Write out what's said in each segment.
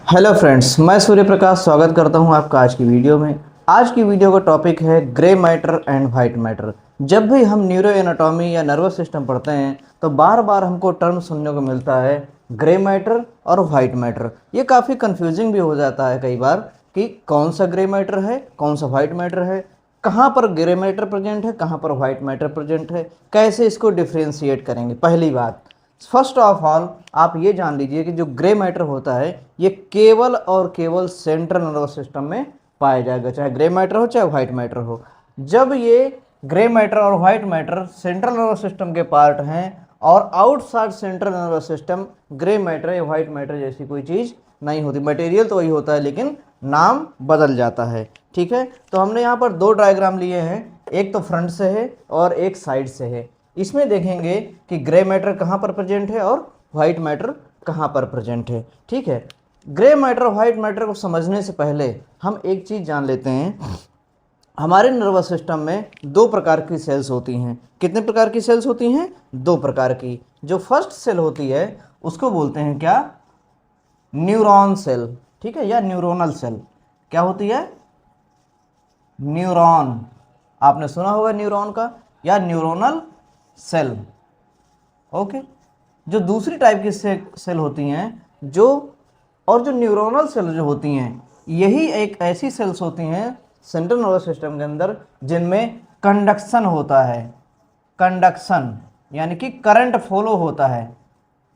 Hello friends, मैं सूर्य प्रकाश स्वागत करता हूं आपका आज की वीडियो में। आज की वीडियो का टॉपिक है grey matter and white matter. जब भी हम न्यूरो एनाटॉमी या नर्वस सिस्टम पढ़ते हैं तो बार बार हमको टर्म सुनने को मिलता है ग्रे मैटर और वाइट मैटर। ये काफ़ी कंफ्यूजिंग भी हो जाता है कई बार कि कौन सा ग्रे मैटर है, कौन सा वाइट मैटर है, कहाँ पर ग्रे मैटर प्रेजेंट है, कहाँ पर वाइट मैटर प्रेजेंट है, कैसे इसको डिफ्रेंशिएट करेंगे। पहली बात, फर्स्ट ऑफ ऑल आप ये जान लीजिए कि जो ग्रे मैटर होता है ये केवल और केवल सेंट्रल नर्वस सिस्टम में पाया जाएगा, चाहे ग्रे मैटर हो चाहे व्हाइट मैटर हो। जब ये ग्रे मैटर और white matter central nervous system के पार्ट हैं और outside central nervous system grey matter या व्हाइट मैटर जैसी कोई चीज़ नहीं होती। मटेरियल तो वही होता है लेकिन नाम बदल जाता है। ठीक है, तो हमने यहाँ पर दो डायग्राम लिए हैं, एक तो फ्रंट से है और एक साइड से है। इसमें देखेंगे कि ग्रे मैटर कहाँ पर प्रेजेंट है और वाइट मैटर कहाँ पर प्रेजेंट है। ठीक है, ग्रे मैटर और वाइट मैटर को समझने से पहले हम एक चीज़ जान लेते हैं। हमारे नर्वस सिस्टम में दो प्रकार की सेल्स होती हैं। कितने प्रकार की सेल्स होती हैं? दो प्रकार की। जो फर्स्ट सेल होती है उसको बोलते हैं क्या? Neuron cell. ठीक है, या न्यूरोनल सेल। क्या होती है? न्यूरॉन। आपने सुना होगा न्यूरॉन का, या न्यूरोनल सेल। ओके, जो दूसरी टाइप की सेल होती हैं जो न्यूरोनल सेल जो होती हैं, यही एक ऐसी सेल्स होती हैं सेंट्रल नर्वस सिस्टम के अंदर जिनमें कंडक्शन होता है। कंडक्शन यानी कि करंट फ्लो होता है,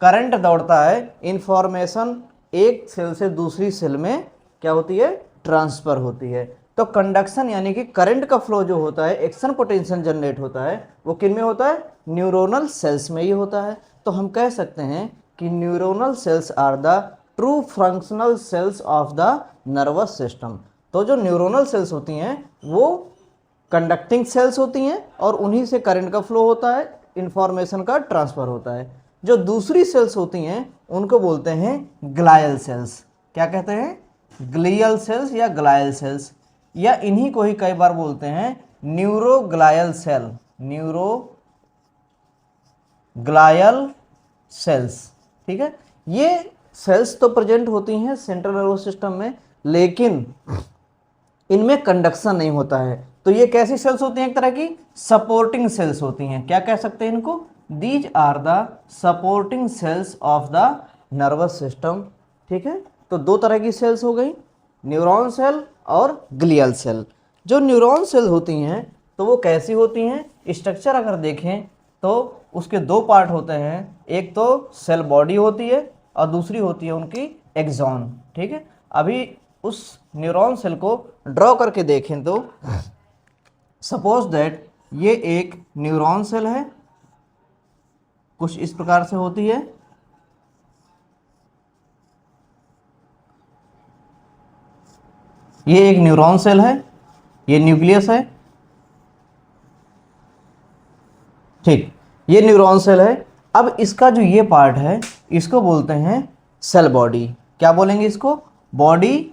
करंट दौड़ता है, इंफॉर्मेशन एक सेल से दूसरी सेल में क्या होती है? ट्रांसफ़र होती है। तो कंडक्शन यानी कि करंट का फ्लो जो होता है, एक्शन पोटेंशियल जनरेट होता है, वो किन में होता है? न्यूरोनल सेल्स में ही होता है। तो हम कह सकते हैं कि neuronal cells are the true functional cells of the nervous system. तो जो न्यूरोनल सेल्स होती हैं वो कंडक्टिंग सेल्स होती हैं और उन्हीं से करंट का फ्लो होता है, इंफॉर्मेशन का ट्रांसफ़र होता है। जो दूसरी सेल्स होती हैं उनको बोलते हैं ग्लायल सेल्स। क्या कहते हैं? ग्लियल सेल्स या ग्लायल सेल्स, या इन्हीं को ही कई बार बोलते हैं न्यूरोग्लायल सेल। Neuroglial sales. ठीक है, ये सेल्स तो प्रेजेंट होती हैं सेंट्रल नर्वस सिस्टम में, लेकिन इनमें कंडक्शन नहीं होता है। तो ये कैसी सेल्स होती हैं? एक तरह की सपोर्टिंग सेल्स होती हैं। क्या कह सकते हैं इनको? These are the supporting cells of the nervous system. ठीक है, तो दो तरह की सेल्स हो गई, न्यूरॉन सेल और ग्लियल सेल। जो न्यूरॉन सेल होती हैं तो वो कैसी होती हैं? स्ट्रक्चर अगर देखें तो उसके दो पार्ट होते हैं, एक तो सेल बॉडी होती है और दूसरी होती है उनकी एक्सॉन। ठीक है, अभी उस न्यूरॉन सेल को ड्रॉ करके देखें तो सपोज दैट ये एक न्यूरॉन सेल है, कुछ इस प्रकार से होती है। ये एक न्यूरॉन सेल है, ये न्यूक्लियस है। ठीक, ये न्यूरॉन सेल है। अब इसका जो ये पार्ट है इसको बोलते हैं सेल बॉडी। क्या बोलेंगे इसको? बॉडी,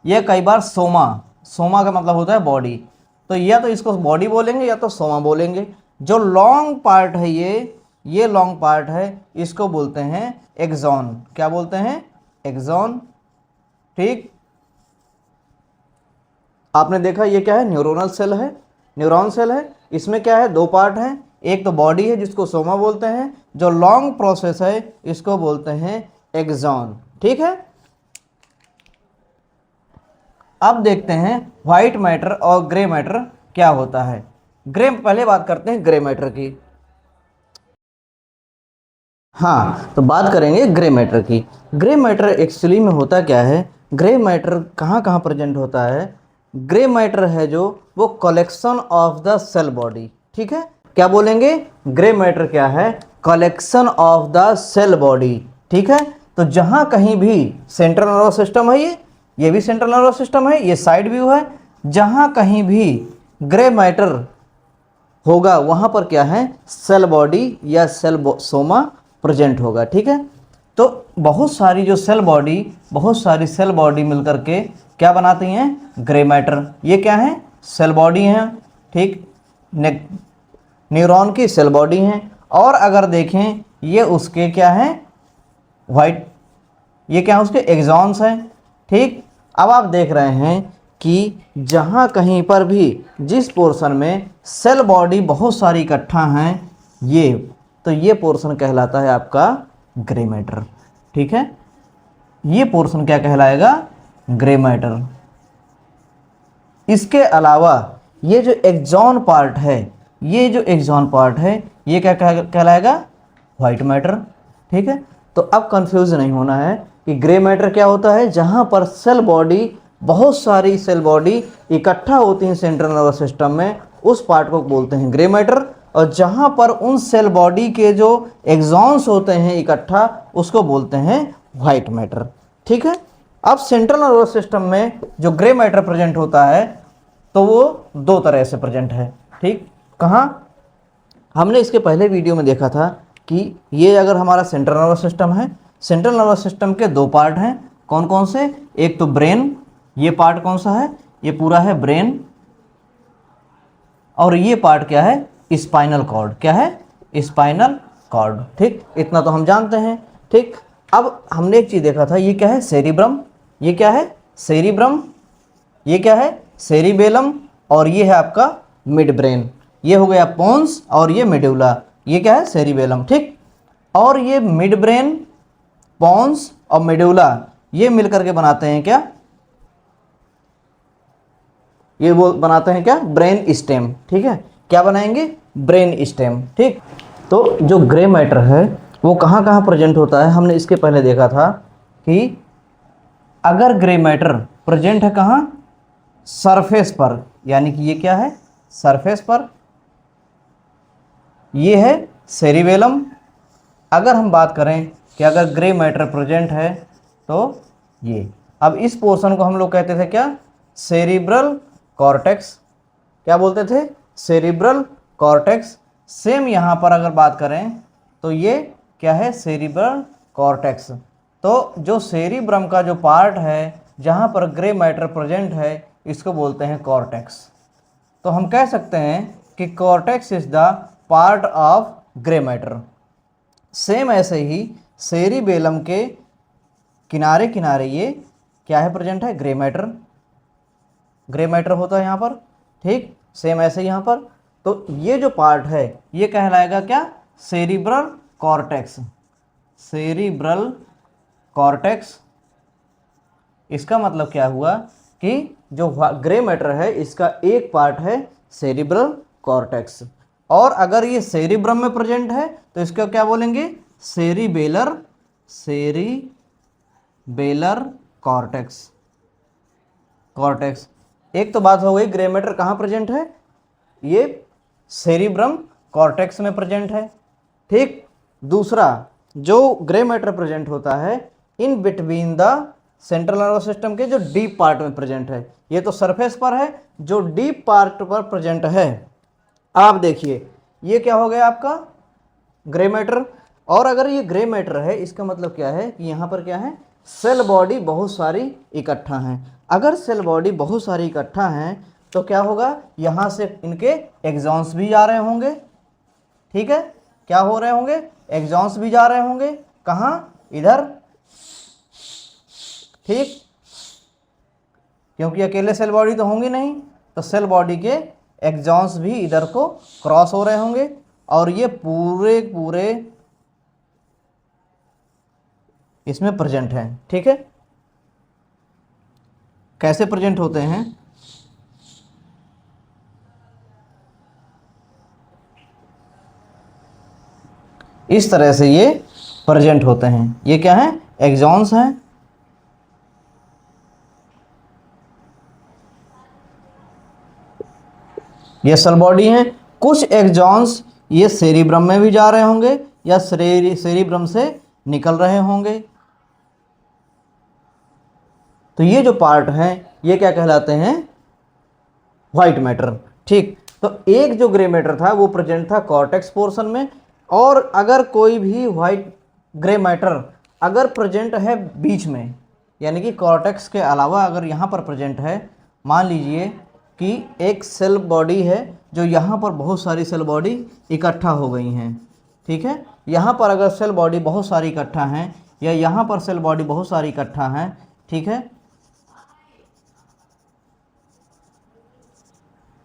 या कई बार सोमा। सोमा का मतलब होता है बॉडी। तो या तो इसको बॉडी बोलेंगे या तो सोमा बोलेंगे। जो लॉन्ग पार्ट है ये लॉन्ग पार्ट है, इसको बोलते हैं एक्सॉन। क्या बोलते हैं? एक्सॉन। ठीक, आपने देखा ये क्या है? न्यूरोनल सेल है, न्यूरॉन सेल है। इसमें क्या है? दो पार्ट हैं, एक तो बॉडी है जिसको सोमा बोलते हैं, जो लॉन्ग प्रोसेस है इसको बोलते हैं एक्सॉन। ठीक है, अब देखते हैं व्हाइट मैटर और ग्रे मैटर क्या होता है। पहले बात करते हैं ग्रे मैटर की। हाँ, तो बात करेंगे ग्रे मैटर की। ग्रे मैटर एक्चुअली में होता क्या है? ग्रे मैटर कहाँ कहाँ प्रेजेंट होता है? ग्रे मैटर है जो वो collection of the cell body. ठीक है, क्या बोलेंगे? ग्रे मैटर क्या है? Collection of the cell body. ठीक है, तो जहाँ कहीं भी सेंट्रल नर्वस सिस्टम है, ये भी सेंट्रल नर्वस सिस्टम है, ये साइड व्यू है, जहाँ कहीं भी ग्रे मैटर होगा वहाँ पर क्या है? सेल बॉडी या सेल सोमा प्रेजेंट होगा। ठीक है, तो बहुत सारी सेल बॉडी मिलकर के क्या बनाती हैं? Grey matter. ये क्या है? सेल बॉडी हैं। ठीक, न्यूरॉन की सेल बॉडी हैं। और अगर देखें ये उसके क्या हैं? वाइट ये क्या है, उसके एक्सॉन्स हैं। ठीक, अब आप देख रहे हैं कि जहाँ कहीं पर भी जिस पोर्शन में सेल बॉडी बहुत सारी इकट्ठा हैं, ये तो ये पोर्शन कहलाता है आपका ग्रे मैटर। ठीक है, ये पोर्शन क्या कहलाएगा, ग्रे मैटर। इसके अलावा ये जो एक्सॉन पार्ट है, ये जो एक्सॉन पार्ट है, ये क्या कहलाएगा, व्हाइट मैटर। ठीक है, तो अब कंफ्यूज नहीं होना है कि ग्रे मैटर क्या होता है, जहाँ पर सेल बॉडी, बहुत सारी सेल बॉडी इकट्ठा होती हैं सेंट्रल नर्वस सिस्टम में, उस पार्ट को बोलते हैं ग्रे मैटर। और जहाँ पर उन सेल बॉडी के जो एक्सॉन्स होते हैं इकट्ठा, उसको बोलते हैं व्हाइट मैटर। ठीक है, अब सेंट्रल नर्वस सिस्टम में जो ग्रे मैटर प्रेजेंट होता है तो वो दो तरह से प्रेजेंट है। ठीक, कहाँ, हमने इसके पहले वीडियो में देखा था कि ये अगर हमारा सेंट्रल नर्वस सिस्टम है, सेंट्रल नर्वस सिस्टम के दो पार्ट हैं, कौन कौन से, एक तो ब्रेन, ये पार्ट कौन सा है, ये पूरा है ब्रेन, और ये पार्ट क्या है, स्पाइनल कॉर्ड। क्या है, स्पाइनल कॉर्ड। ठीक, इतना तो हम जानते हैं। ठीक, अब हमने एक चीज़ देखा था, ये क्या है, सेरिब्रम, ये क्या है, सेरिब्रम, ये क्या है, सेरिबेलम, और ये है आपका मिड ब्रेन। ये हो गया पोन्स, और ये मेडुला, ये क्या है, सेरिबेलम। ठीक, और ये मिड ब्रेन, पोन्स और मेडुला, ये मिलकर के बनाते हैं क्या, ये वो बनाते हैं क्या, ब्रेन स्टेम। ठीक है, क्या बनाएंगे, ब्रेन स्टेम। ठीक, तो जो ग्रे मैटर है वो कहाँ कहाँ प्रेजेंट होता है, हमने इसके पहले देखा था कि अगर ग्रे मैटर प्रेजेंट है कहाँ, सरफेस पर, यानी कि ये क्या है, सरफेस पर, ये है सेरिबेलम। अगर हम बात करें कि अगर ग्रे मैटर प्रेजेंट है तो ये, अब इस पोर्शन को हम लोग कहते थे क्या, सेरिब्रल कॉर्टेक्स। क्या बोलते थे, सेरिब्रल कॉर्टेक्स। सेम यहाँ पर अगर बात करें तो ये क्या है, सेरिब्रल कॉर्टेक्स। तो जो सेरिब्रम का जो पार्ट है जहाँ पर ग्रे मैटर प्रेजेंट है, इसको बोलते हैं कॉर्टेक्स। तो हम कह सकते हैं कि cortex is the part of grey matter. Same ऐसे ही सेरिबेलम के किनारे किनारे ये क्या है, प्रेजेंट है, ग्रे मैटर। ग्रे मैटर होता है यहाँ पर। ठीक, सेम ऐसे ही यहाँ पर। तो ये जो पार्ट है ये कहलाएगा क्या, सेरिब्रल कॉर्टेक्स। सेरिब्रल कॉर्टेक्स, इसका मतलब क्या हुआ कि जो ग्रे मैटर है इसका एक पार्ट है सेरिब्रल कॉर्टेक्स, और अगर ये सेरिब्रम में प्रेजेंट है तो इसका क्या बोलेंगे, सेरिबेलर, सेरिबेलर कॉर्टेक्स। कॉर्टेक्स, एक तो बात हो गई ग्रे मैटर कहाँ प्रेजेंट है, ये सेरिब्रम कॉर्टेक्स में प्रेजेंट है। ठीक, दूसरा जो ग्रे मैटर प्रेजेंट होता है in between the central nervous system के जो डीप पार्ट में प्रेजेंट है। ये तो सरफेस पर है, जो डीप पार्ट पर प्रेजेंट है, आप देखिए ये क्या हो गया आपका, ग्रे मैटर। और अगर ये ग्रे मैटर है इसका मतलब क्या है कि यहाँ पर क्या है, सेल बॉडी बहुत सारी इकट्ठा हैं। अगर सेल बॉडी बहुत सारी इकट्ठा हैं तो क्या होगा, यहाँ से इनके एक्सॉन्स भी जा रहे होंगे। ठीक है, क्या हो रहे होंगे, एक्सॉन्स भी जा रहे होंगे, कहाँ, इधर। ठीक, क्योंकि अकेले सेल बॉडी तो होंगी नहीं, तो सेल बॉडी के एक्सॉन्स भी इधर को क्रॉस हो रहे होंगे, और ये पूरे पूरे इसमें प्रेजेंट हैं। ठीक है, कैसे प्रेजेंट होते हैं, इस तरह से ये प्रेजेंट होते हैं। ये क्या है, एक्सॉन्स हैं। ये सेल बॉडी हैं। कुछ एक्सॉन्स ये सेरिब्रम में भी जा रहे होंगे या सेरिब्रम से निकल रहे होंगे। तो ये जो पार्ट हैं ये क्या कहलाते हैं, व्हाइट मैटर। ठीक, तो एक जो ग्रे मैटर था वो प्रेजेंट था कॉर्टेक्स पोर्शन में, और अगर कोई भी व्हाइट ग्रे मैटर अगर प्रेजेंट है बीच में, यानी कि कॉर्टेक्स के अलावा अगर यहाँ पर प्रेजेंट है, मान लीजिए कि एक सेल बॉडी है जो यहाँ पर बहुत सारी सेल बॉडी इकट्ठा हो गई हैं। ठीक है, यहाँ पर अगर सेल बॉडी बहुत सारी इकट्ठा हैं, या यहाँ पर सेल बॉडी बहुत सारी इकट्ठा हैं, ठीक है,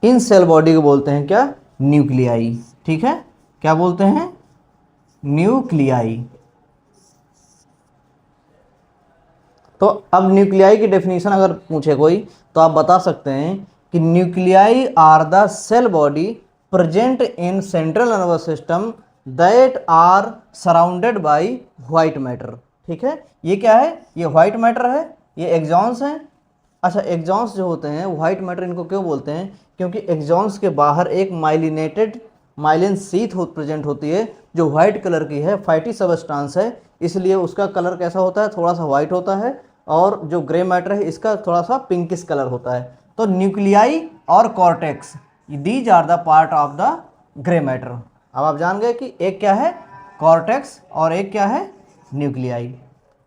इन सेल बॉडी को बोलते हैं क्या, न्यूक्लियाई, ठीक है, क्या बोलते हैं, न्यूक्लियाई। तो अब न्यूक्लियाई की डेफिनेशन अगर पूछे कोई तो आप बता सकते हैं कि nuclei are the cell body present in central nervous system that are surrounded by white matter, ठीक है। ये क्या है, ये व्हाइट मैटर है, ये एक्सॉन्स हैं। अच्छा, एक्सॉन्स जो होते हैं व्हाइट मैटर, इनको क्यों बोलते हैं, क्योंकि एक्सॉन्स के बाहर एक माइलिनेटेड माइलिन शीथ प्रेजेंट होती है जो व्हाइट कलर की है, फैटी सबस्टांस है, इसलिए उसका कलर कैसा होता है, थोड़ा सा व्हाइट होता है, और जो ग्रे मैटर है इसका थोड़ा सा पिंकिश कलर होता है। तो न्यूक्लियाई और cortex, these are the part of the grey matter. अब आप जान गए कि एक क्या है कॉर्टेक्स और एक क्या है न्यूक्लियाई।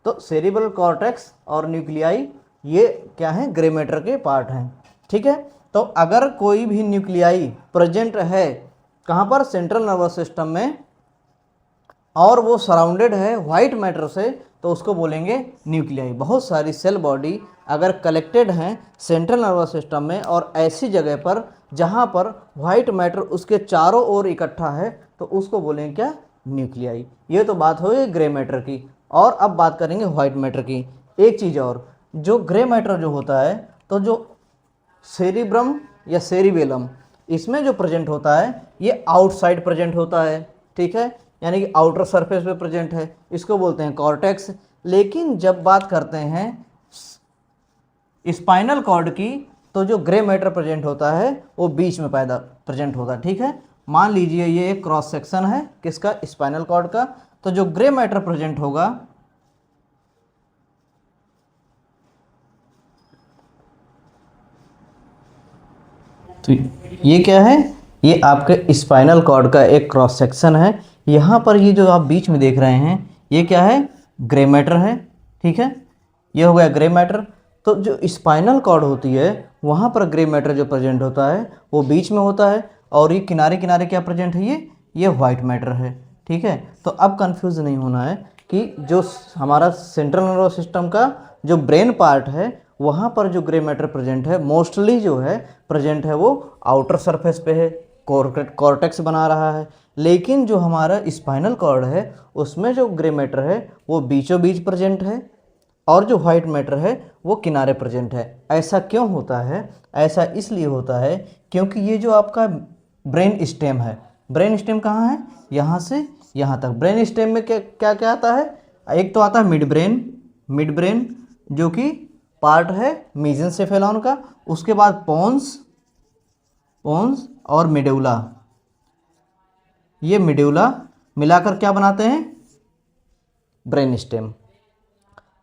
तो सेरिब्रल कॉर्टेक्स और न्यूक्लियाई ये क्या है, ग्रे मैटर के पार्ट हैं, ठीक है। तो अगर कोई भी न्यूक्लियाई प्रेजेंट है कहाँ पर, सेंट्रल नर्वस सिस्टम में, और वो सराउंडेड है व्हाइट मैटर से, तो उसको बोलेंगे न्यूक्लियाई। बहुत सारी सेल बॉडी अगर कलेक्टेड हैं सेंट्रल नर्वस सिस्टम में और ऐसी जगह पर जहाँ पर व्हाइट मैटर उसके चारों ओर इकट्ठा है, तो उसको बोलेंगे क्या, न्यूक्लियाई। ये तो बात हो गई ग्रे मैटर की। और अब बात करेंगे व्हाइट मैटर की। एक चीज़ और, जो ग्रे मैटर जो होता है, तो जो सेरिब्रम या सेरिबेलम इसमें जो प्रेजेंट होता है ये आउटसाइड प्रेजेंट होता है, ठीक है, यानी कि आउटर सरफेस पे प्रेजेंट है, इसको बोलते हैं कॉर्टेक्स। लेकिन जब बात करते हैं स्पाइनल कॉर्ड की, तो जो ग्रे मैटर प्रेजेंट होता है वो बीच में पैदा प्रेजेंट होता है, ठीक है। मान लीजिए ये एक क्रॉस सेक्शन है किसका, स्पाइनल कॉर्ड का, तो जो ग्रे मैटर प्रेजेंट होगा तो ये क्या है, ये आपके स्पाइनल कॉर्ड का एक क्रॉस सेक्शन है। यहाँ पर ये जो आप बीच में देख रहे हैं ये क्या है, ग्रे मैटर है, ठीक है, ये हो गया ग्रे मैटर। तो जो स्पाइनल कॉर्ड होती है वहाँ पर ग्रे मैटर जो प्रेजेंट होता है वो बीच में होता है, और ये किनारे किनारे क्या प्रेजेंट है, ये वाइट मैटर है, ठीक है। तो अब कंफ्यूज नहीं होना है कि जो हमारा सेंट्रल नर्वस सिस्टम का जो ब्रेन पार्ट है वहाँ पर जो ग्रे मैटर प्रेजेंट है मोस्टली जो है प्रेजेंट है वो आउटर सरफेस पे है, कॉर्टेक्स बना रहा है। लेकिन जो हमारा स्पाइनल कॉर्ड है उसमें जो ग्रे मैटर है वो बीचों बीच प्रेजेंट है, और जो वाइट मैटर है वो किनारे प्रेजेंट है। ऐसा क्यों होता है, ऐसा इसलिए होता है क्योंकि ये जो आपका ब्रेन स्टेम है, ब्रेन स्टेम कहाँ है, यहाँ से यहाँ तक। ब्रेन स्टेम में क्या क्या क्या आता है, एक तो आता है मिड ब्रेन जो कि पार्ट है मेसेनसेफेलॉन का, उसके बाद पोन्स और मेडुला, ये मेडुला मिलाकर क्या बनाते हैं, ब्रेन स्टेम।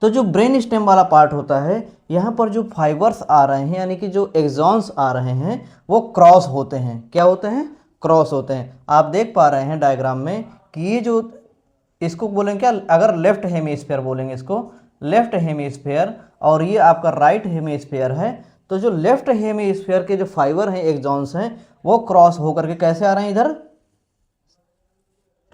तो जो ब्रेन स्टेम वाला पार्ट होता है यहाँ पर जो फाइबर्स आ रहे हैं यानी कि जो एक्सॉन्स आ रहे हैं वो क्रॉस होते हैं, क्या होते हैं, क्रॉस होते हैं। आप देख पा रहे हैं डायग्राम में कि ये जो इसको बोलेंगे क्या, अगर लेफ्ट हेमीस्फीयर बोलेंगे इसको, लेफ्ट हेमीस्फीयर, और ये आपका राइट हेमीस्फीयर है, तो जो लेफ्ट हेमीस्फीयर के जो फाइबर हैं एक्सॉन्स हैं वो क्रॉस होकर के कैसे आ रहे हैं, इधर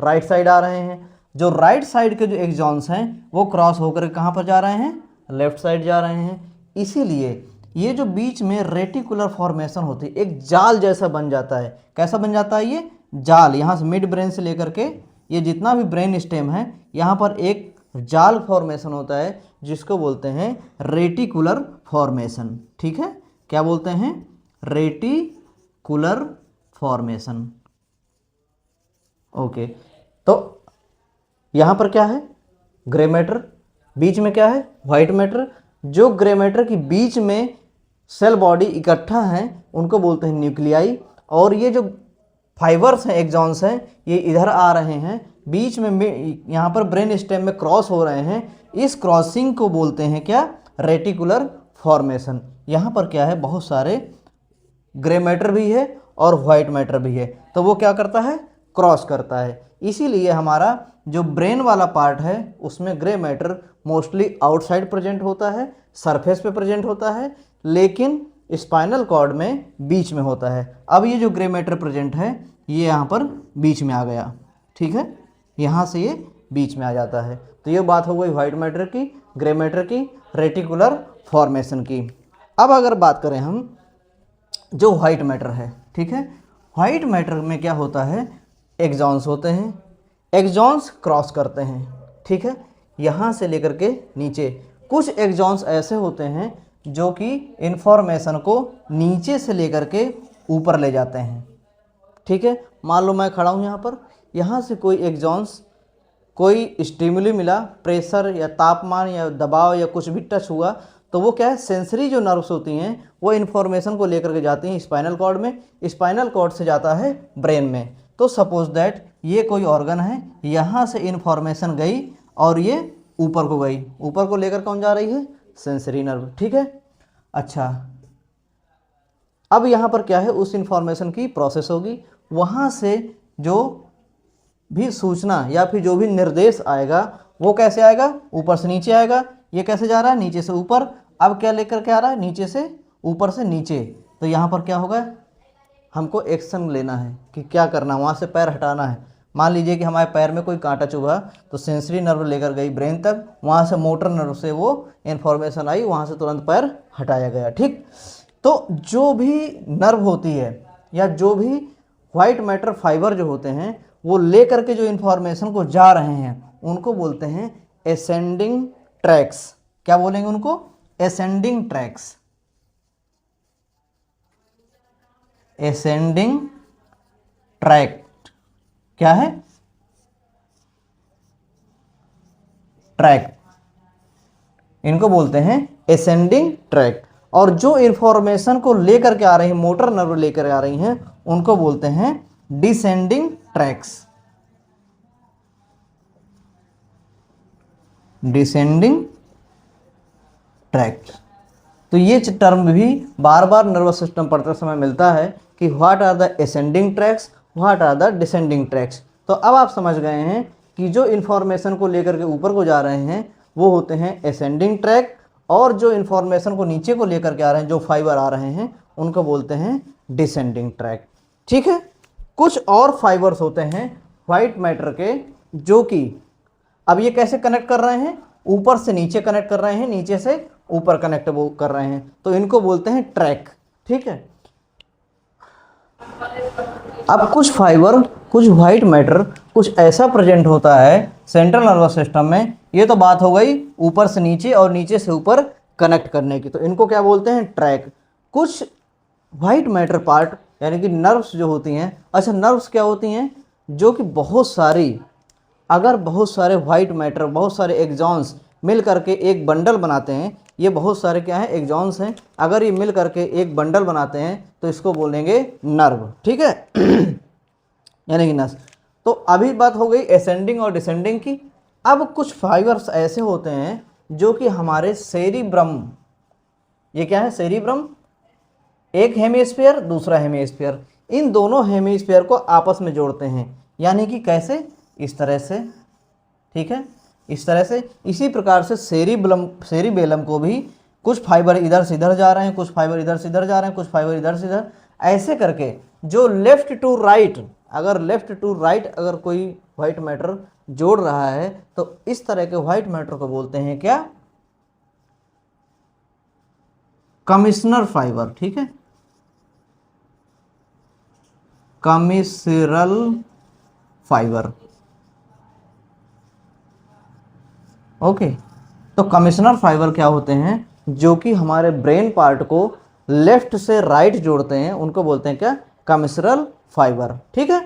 राइट साइड आ रहे हैं। जो राइट साइड के जो एक्सॉन्स हैं वो क्रॉस होकर कहाँ पर जा रहे हैं, लेफ्ट साइड जा रहे हैं। इसीलिए ये जो बीच में रेटिकुलर फॉर्मेशन होती है एक जाल जैसा बन जाता है, कैसा बन जाता है, ये जाल, यहाँ से मिड ब्रेन से लेकर के ये जितना भी ब्रेन स्टेम है यहाँ पर एक जाल फॉर्मेशन होता है जिसको बोलते हैं रेटिकुलर फॉर्मेशन, ठीक है, क्या बोलते हैं, रेटिकुलर फॉर्मेशन। ओके, तो यहाँ पर क्या है, ग्रे मैटर, बीच में क्या है, वाइट मैटर। जो ग्रे मैटर की बीच में सेल बॉडी इकट्ठा हैं उनको बोलते हैं न्यूक्लियाई, और ये जो फाइबर्स हैं एक्सॉन्स हैं ये इधर आ रहे हैं बीच में यहाँ पर ब्रेन स्टेम में क्रॉस हो रहे हैं, इस क्रॉसिंग को बोलते हैं क्या, रेटिकुलर फॉर्मेशन। यहाँ पर क्या है, बहुत सारे ग्रे मैटर भी है और वाइट मैटर भी है, तो वो क्या करता है, क्रॉस करता है। इसीलिए हमारा जो ब्रेन वाला पार्ट है उसमें grey matter mostly outside present होता है, सरफेस पे प्रेजेंट होता है, लेकिन स्पाइनल कॉर्ड में बीच में होता है। अब ये जो ग्रे मैटर प्रेजेंट है ये यहाँ पर बीच में आ गया, ठीक है, यहाँ से ये बीच में आ जाता है। तो ये बात हो गई व्हाइट मैटर की, ग्रे मैटर की, रेटिकुलर फॉर्मेशन की। अब अगर बात करें हम जो व्हाइट मैटर है, ठीक है, व्हाइट मैटर में क्या होता है, एक्सॉन्स होते हैं, एक्सॉन्स क्रॉस करते हैं, ठीक है, यहाँ से लेकर के नीचे। कुछ एक्सॉन्स ऐसे होते हैं जो कि इंफॉर्मेशन को नीचे से लेकर के ऊपर ले जाते हैं, ठीक है। मान लो मैं खड़ा हूँ यहाँ पर, यहाँ से कोई एक्सॉन्स, कोई स्टिमुली मिला, प्रेशर या तापमान या दबाव या कुछ भी टच हुआ, तो वो क्या है, सेंसरी जो नर्व्स होती हैं वो इन्फॉर्मेशन को लेकर के जाती हैं स्पाइनल कॉर्ड में, स्पाइनल कॉर्ड से जाता है ब्रेन में। तो सपोज दैट ये कोई ऑर्गन है, यहाँ से इन्फॉर्मेशन गई और ये ऊपर को गई, ऊपर को लेकर कौन जा रही है, सेंसरी नर्व, ठीक है। अच्छा, अब यहाँ पर क्या है, उस इन्फॉर्मेशन की प्रोसेस होगी, वहाँ से जो भी सूचना या फिर जो भी निर्देश आएगा वो कैसे आएगा, ऊपर से नीचे आएगा। ये कैसे जा रहा है, नीचे से ऊपर। अब क्या लेकर के आ रहा है, नीचे से ऊपर से नीचे। तो यहाँ पर क्या होगा, हमको एक्शन लेना है कि क्या करना है, वहाँ से पैर हटाना है। मान लीजिए कि हमारे पैर में कोई कांटा चुभा, तो सेंसरी नर्व लेकर गई ब्रेन तक, वहाँ से मोटर नर्व से वो इन्फॉर्मेशन आई, वहाँ से तुरंत पैर हटाया गया, ठीक। तो जो भी नर्व होती है या जो भी व्हाइट मैटर फाइबर जो होते हैं वो ले करके जो इन्फॉर्मेशन को जा रहे हैं उनको बोलते हैं एसेंडिंग ट्रैक्स। क्या बोलेंगे उनको, एसेंडिंग ट्रैक्स, एसेंडिंग ट्रैक। क्या है, ट्रैक, इनको बोलते हैं एसेंडिंग ट्रैक। और जो इन्फॉर्मेशन को लेकर के आ रही हैं, मोटर नर्व लेकर आ रही हैं, उनको बोलते हैं डिसेंडिंग ट्रैक्स, डिसेंडिंग ट्रैक्ट। तो ये टर्म भी बार बार नर्वस सिस्टम पढ़ते समय मिलता है कि what are the ascending tracts, what are the descending tracts. तो अब आप समझ गए हैं कि जो इन्फॉर्मेशन को लेकर के ऊपर को जा रहे हैं वो होते हैं एसेंडिंग ट्रैक, और जो इन्फॉर्मेशन को नीचे को लेकर के आ रहे हैं, जो फाइबर आ रहे हैं, उनको बोलते हैं डिसेंडिंग ट्रैक, ठीक है। कुछ और फाइबर्स होते हैं व्हाइट मैटर के, जो कि अब ये कैसे कनेक्ट कर रहे हैं, ऊपर से नीचे कनेक्ट कर रहे हैं, नीचे से ऊपर कनेक्ट वो कर रहे हैं, तो इनको बोलते हैं ट्रैक, ठीक है। अब कुछ फाइबर, कुछ व्हाइट मैटर कुछ ऐसा प्रेजेंट होता है सेंट्रल नर्वस सिस्टम में, ये तो बात हो गई ऊपर से नीचे और नीचे से ऊपर कनेक्ट करने की, तो इनको क्या बोलते हैं, ट्रैक। कुछ व्हाइट मैटर पार्ट यानी कि नर्व्स जो होती हैं, अच्छा नर्व्स क्या होती हैं, जो कि बहुत सारी, अगर बहुत सारे व्हाइट मैटर, बहुत सारे एक्सॉन्स मिल करके एक बंडल बनाते हैं, ये बहुत सारे क्या हैं, एक्सॉन्स हैं, अगर ये मिल करके एक बंडल बनाते हैं तो इसको बोलेंगे नर्व, ठीक है यानी कि नस। तो अभी बात हो गई एसेंडिंग और डिसेंडिंग की। अब कुछ फाइबर्स ऐसे होते हैं जो कि हमारे सेरिब्रम, ये क्या है, सेरिब्रम, एक हेमिस्फीयर दूसरा हेमिस्फीयर, इन दोनों हेमिस्फीयर को आपस में जोड़ते हैं, यानी कि कैसे, इस तरह से, ठीक है, इस तरह से। इसी प्रकार से सेरिबेलम को भी कुछ फाइबर इधर से इधर जा रहे हैं, कुछ फाइबर इधर से इधर जा रहे हैं, कुछ फाइबर इधर से इधर, ऐसे करके जो लेफ्ट टू राइट, अगर लेफ्ट टू राइट अगर कोई व्हाइट मैटर जोड़ रहा है तो इस तरह के व्हाइट मैटर को बोलते हैं क्या, कमिश्नर फाइबर, ठीक है, कमिश्नरल फाइबर, ओके। तो कमिश्नर फाइबर क्या होते हैं, जो कि हमारे ब्रेन पार्ट को लेफ्ट से राइट जोड़ते हैं, उनको बोलते हैं क्या, कमिश्नरल फाइबर, ठीक है।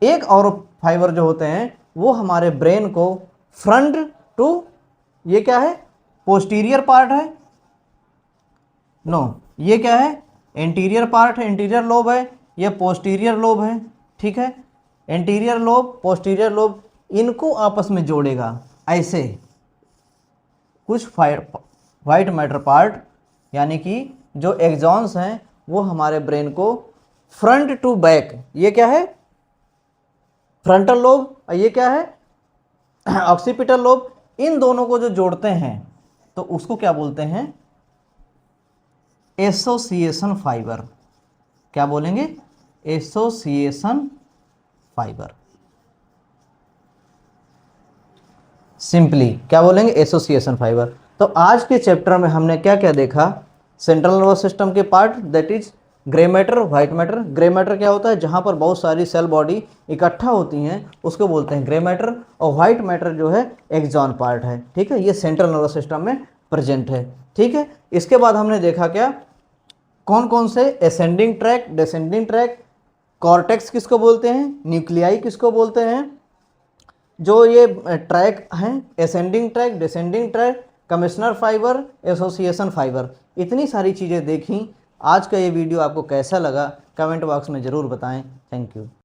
एक और फाइबर जो होते हैं वो हमारे ब्रेन को फ्रंट टू, ये क्या है, पोस्टीरियर पार्ट है, नो ये क्या है, एंटीरियर पार्ट है, एंटीरियर लोब है, ये पोस्टीरियर लोब है, ठीक है। एंटीरियर लोब, पोस्टीरियर लोब, इनको आपस में जोड़ेगा ऐसे कुछ व्हाइट मैटर पार्ट, यानी कि जो एक्सॉन्स हैं वो हमारे ब्रेन को फ्रंट टू बैक, ये क्या है, फ्रंटल लोब, और ये क्या है ऑक्सीपिटल लोब, इन दोनों को जो जोड़ते हैं तो उसको क्या बोलते हैं, एसोसिएशन फाइबर। क्या बोलेंगे, एसोसिएशन फाइबर। सिंपली क्या बोलेंगे, एसोसिएशन फाइबर। तो आज के चैप्टर में हमने क्या क्या देखा, सेंट्रल नर्वस सिस्टम के part, that is grey matter, white matter. Grey matter क्या होता है, जहाँ पर बहुत सारी सेल बॉडी इकट्ठा होती हैं उसको बोलते हैं ग्रे मैटर, और व्हाइट मैटर जो है एक्सॉन पार्ट है, ठीक है, ये सेंट्रल नर्वस सिस्टम में प्रेजेंट है, ठीक है। इसके बाद हमने देखा क्या, कौन कौन से, ascending track, descending tract, cortex किसको बोलते हैं, न्यूक्लियाई किसको बोलते हैं, जो ये ट्रैक हैं, ascending track, descending tract, commissioner fibre, association fibre, इतनी सारी चीज़ें देखी। आज का ये वीडियो आपको कैसा लगा कमेंट बॉक्स में ज़रूर बताएं। Thank you.